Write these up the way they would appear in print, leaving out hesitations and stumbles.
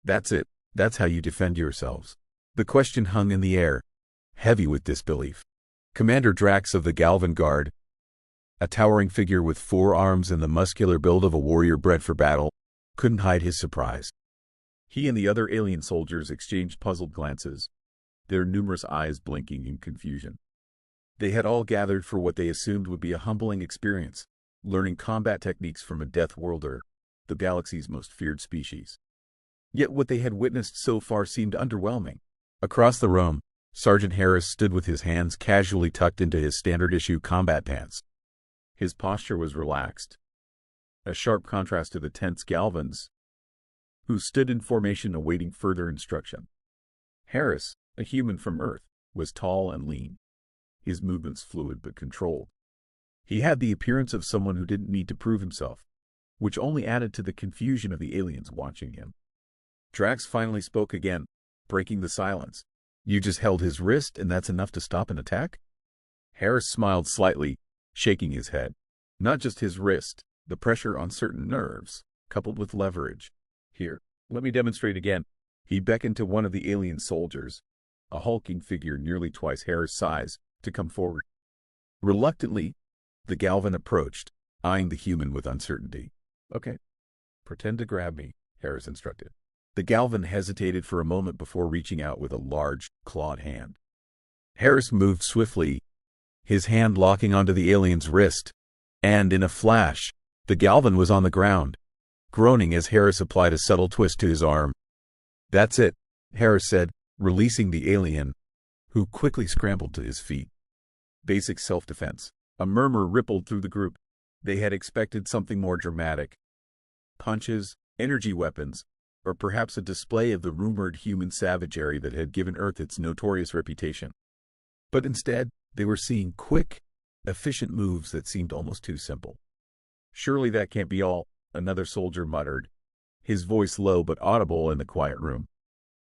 That's it. That's how you defend yourselves. The question hung in the air, heavy with disbelief. Commander Drax of the Galvan Guard, a towering figure with 4 arms and the muscular build of a warrior bred for battle, couldn't hide his surprise. He and the other alien soldiers exchanged puzzled glances, their numerous eyes blinking in confusion. They had all gathered for what they assumed would be a humbling experience, learning combat techniques from a Deathworlder, the galaxy's most feared species. Yet what they had witnessed so far seemed underwhelming. Across the room, Sergeant Harris stood with his hands casually tucked into his standard-issue combat pants. His posture was relaxed, a sharp contrast to the tense Galvans, who stood in formation awaiting further instruction. Harris, a human from Earth, was tall and lean, his movements fluid but controlled. He had the appearance of someone who didn't need to prove himself, which only added to the confusion of the aliens watching him. Drax finally spoke again, breaking the silence. "You just held his wrist and that's enough to stop an attack?" Harris smiled slightly, shaking his head. "Not just his wrist, the pressure on certain nerves, coupled with leverage. Here, let me demonstrate again." He beckoned to one of the alien soldiers, a hulking figure nearly twice Harris' size, to come forward. Reluctantly, the Galvan approached, eyeing the human with uncertainty. "Okay, pretend to grab me," Harris instructed. The Galvan hesitated for a moment before reaching out with a large, clawed hand. Harris moved swiftly, his hand locking onto the alien's wrist, and in a flash, the Galvan was on the ground, groaning as Harris applied a subtle twist to his arm. "That's it," Harris said, releasing the alien, who quickly scrambled to his feet. "Basic self-defense." A murmur rippled through the group. They had expected something more dramatic. Punches, energy weapons, or perhaps a display of the rumored human savagery that had given Earth its notorious reputation. But instead, they were seeing quick, efficient moves that seemed almost too simple. "Surely that can't be all," another soldier muttered, his voice low but audible in the quiet room.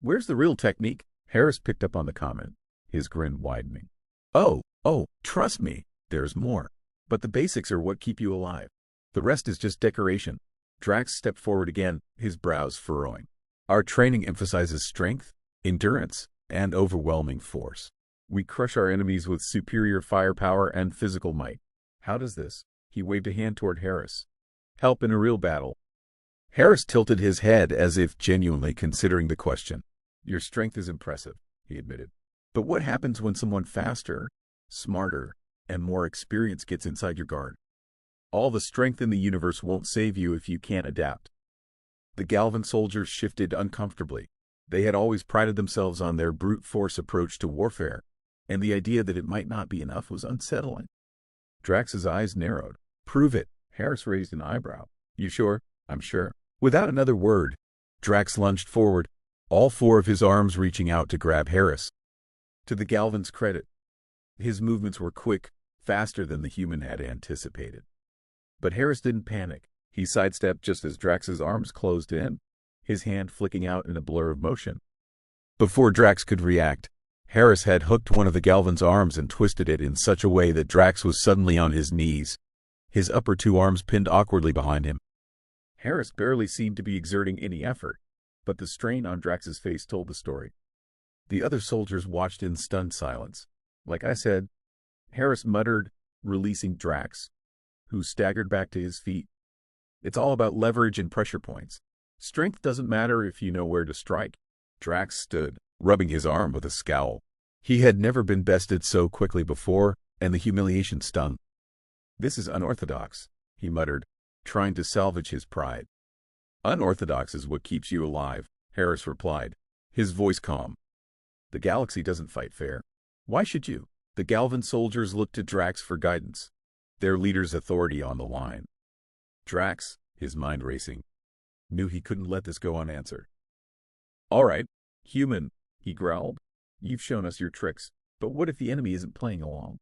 "Where's the real technique?" Harris picked up on the comment, his grin widening. Oh, trust me, there's more. But the basics are what keep you alive. The rest is just decoration." Drax stepped forward again, his brows furrowing. "Our training emphasizes strength, endurance, and overwhelming force. We crush our enemies with superior firepower and physical might. How does this?" He waved a hand toward Harris. "Help in a real battle?" Harris tilted his head as if genuinely considering the question. "Your strength is impressive," he admitted. "But what happens when someone faster, smarter, and more experienced gets inside your guard? All the strength in the universe won't save you if you can't adapt." The Galvan soldiers shifted uncomfortably. They had always prided themselves on their brute force approach to warfare, and the idea that it might not be enough was unsettling. Drax's eyes narrowed. "Prove it." Harris raised an eyebrow. "You sure?" "I'm sure." Without another word, Drax lunged forward, all 4 of his arms reaching out to grab Harris. To the Galvan's credit, his movements were quick, faster than the human had anticipated. But Harris didn't panic. He sidestepped just as Drax's arms closed in, his hand flicking out in a blur of motion. Before Drax could react, Harris had hooked one of the Galvan's arms and twisted it in such a way that Drax was suddenly on his knees, his upper 2 arms pinned awkwardly behind him. Harris barely seemed to be exerting any effort, but the strain on Drax's face told the story. The other soldiers watched in stunned silence. "Like I said," Harris muttered, releasing Drax, who staggered back to his feet. "It's all about leverage and pressure points. Strength doesn't matter if you know where to strike." Drax stood, rubbing his arm with a scowl. He had never been bested so quickly before, and the humiliation stung. "This is unorthodox," he muttered, trying to salvage his pride. "Unorthodox is what keeps you alive," Harris replied, his voice calm. "The galaxy doesn't fight fair. Why should you?" The Galvan soldiers looked to Drax for guidance, their leader's authority on the line. Drax, his mind racing, knew he couldn't let this go unanswered. "All right, human," he growled. "You've shown us your tricks, but what if the enemy isn't playing along?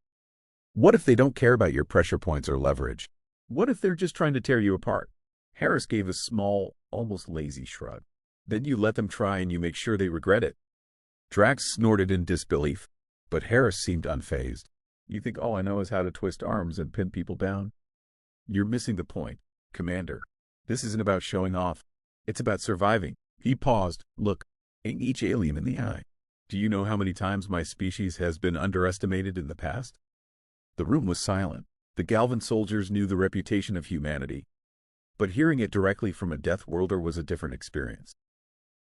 What if they don't care about your pressure points or leverage? What if they're just trying to tear you apart?" Harris gave a small, almost lazy shrug. "Then you let them try and you make sure they regret it." Drax snorted in disbelief, but Harris seemed unfazed. "You think all I know is how to twist arms and pin people down? You're missing the point, Commander. This isn't about showing off. It's about surviving." He paused, looking each alien in the eye. Do you know how many times my species has been underestimated in the past? The room was silent. The Galvan soldiers knew the reputation of humanity, but hearing it directly from a Deathworlder was a different experience.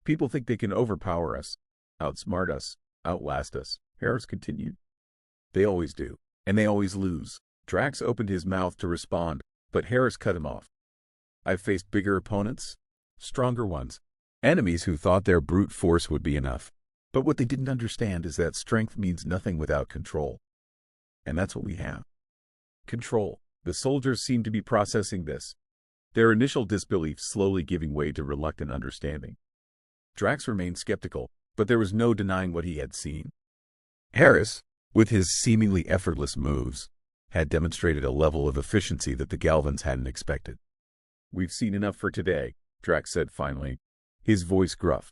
People think they can overpower us, outsmart us, outlast us, Harris continued. They always do, and they always lose. Drax opened his mouth to respond, but Harris cut him off. I've faced bigger opponents, stronger ones, enemies who thought their brute force would be enough. But what they didn't understand is that strength means nothing without control. And that's what we have. Control. The soldiers seemed to be processing this, their initial disbelief slowly giving way to reluctant understanding. Drax remained skeptical, but there was no denying what he had seen. Harris, with his seemingly effortless moves, had demonstrated a level of efficiency that the Galvans hadn't expected. We've seen enough for today, Drax said finally, his voice gruff.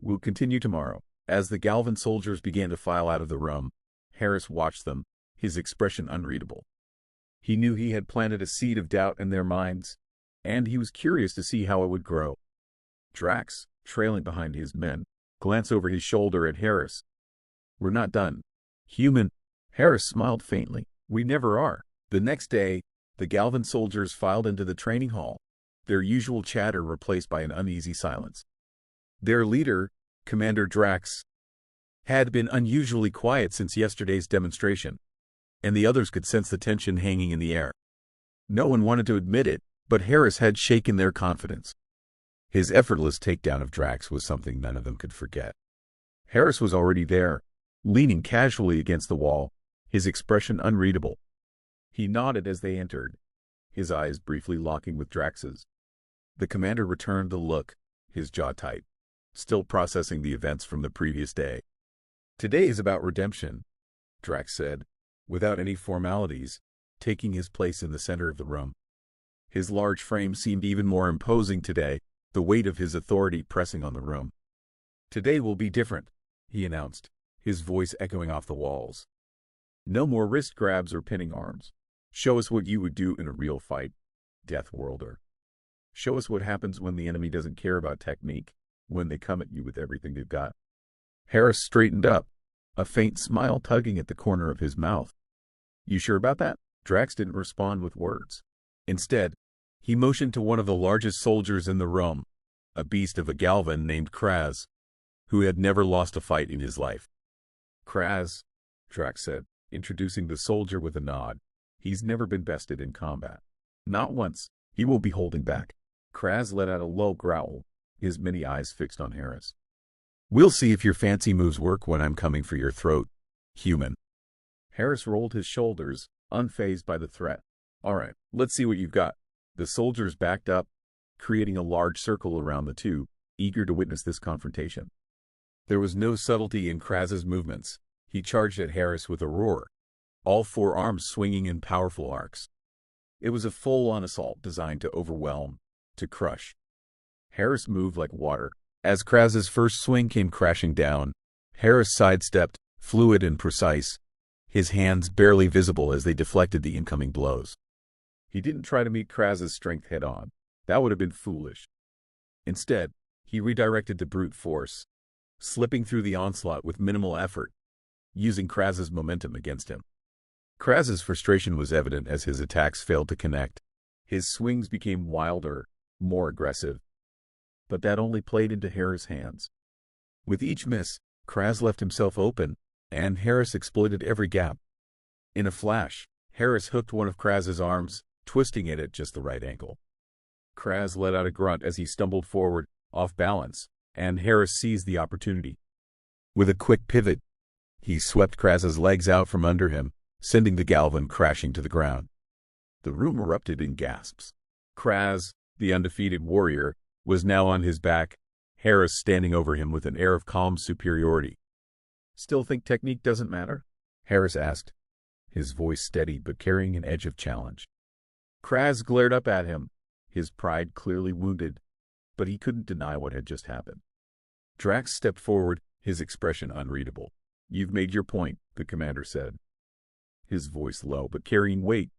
We'll continue tomorrow. As the Galvan soldiers began to file out of the room, Harris watched them, his expression unreadable. He knew he had planted a seed of doubt in their minds, and he was curious to see how it would grow. Drax, trailing behind his men, glanced over his shoulder at Harris. We're not done. Human. Harris smiled faintly. We never are. The next day, the Galvan soldiers filed into the training hall, their usual chatter replaced by an uneasy silence. Their leader, Commander Drax, had been unusually quiet since yesterday's demonstration, and the others could sense the tension hanging in the air. No one wanted to admit it, but Harris had shaken their confidence. His effortless takedown of Drax was something none of them could forget. Harris was already there, leaning casually against the wall, his expression unreadable. He nodded as they entered, his eyes briefly locking with Drax's. The commander returned the look, his jaw tight, still processing the events from the previous day. Today is about redemption, Drax said, without any formalities, taking his place in the center of the room. His large frame seemed even more imposing today, the weight of his authority pressing on the room. Today will be different, he announced, his voice echoing off the walls. No more wrist grabs or pinning arms. Show us what you would do in a real fight, Deathworlder. Show us what happens when the enemy doesn't care about technique, when they come at you with everything they've got. Harris straightened up, a faint smile tugging at the corner of his mouth. You sure about that? Drax didn't respond with words. Instead, he motioned to one of the largest soldiers in the room, a beast of a Galvan named Kraz, who had never lost a fight in his life. Kraz, Drax said, introducing the soldier with a nod. He's never been bested in combat. Not once. He won't be holding back. Kraz let out a low growl, his many eyes fixed on Harris. We'll see if your fancy moves work when I'm coming for your throat, human. Harris rolled his shoulders, unfazed by the threat. All right, let's see what you've got. The soldiers backed up, creating a large circle around the two, eager to witness this confrontation. There was no subtlety in Kraz's movements. He charged at Harris with a roar, all four arms swinging in powerful arcs. It was a full-on assault designed to overwhelm, to crush. Harris moved like water. As Kraz's first swing came crashing down, Harris sidestepped, fluid and precise, his hands barely visible as they deflected the incoming blows. He didn't try to meet Kraz's strength head-on. That would have been foolish. Instead, he redirected the brute force, slipping through the onslaught with minimal effort, using Kraz's momentum against him. Kraz's frustration was evident as his attacks failed to connect. His swings became wilder, more aggressive. But that only played into Harris' hands. With each miss, Kraz left himself open, and Harris exploited every gap. In a flash, Harris hooked one of Kraz's arms, twisting it at just the right angle. Kraz let out a grunt as he stumbled forward, off balance, and Harris seized the opportunity. With a quick pivot, he swept Kraz's legs out from under him, sending the Galvan crashing to the ground. The room erupted in gasps. Kraz, the undefeated warrior, was now on his back, Harris standing over him with an air of calm superiority. Still think technique doesn't matter? Harris asked, his voice steady but carrying an edge of challenge. Kraz glared up at him, his pride clearly wounded, but he couldn't deny what had just happened. Drax stepped forward, his expression unreadable. You've made your point, the commander said, his voice low but carrying weight.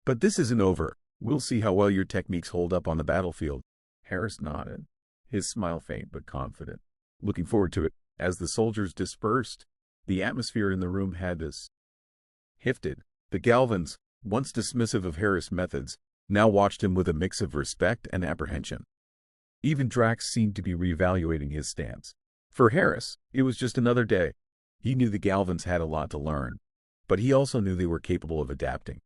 But this isn't over. We'll see how well your techniques hold up on the battlefield. Harris nodded, his smile faint but confident. Looking forward to it. As the soldiers dispersed, the atmosphere in the room had shifted. The Galvans, once dismissive of Harris' methods, now watched him with a mix of respect and apprehension. Even Drax seemed to be reevaluating his stance. For Harris, it was just another day. He knew the Galvans had a lot to learn, but he also knew they were capable of adapting.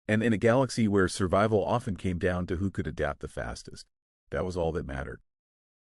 And in a galaxy where survival often came down to who could adapt the fastest, that was all that mattered.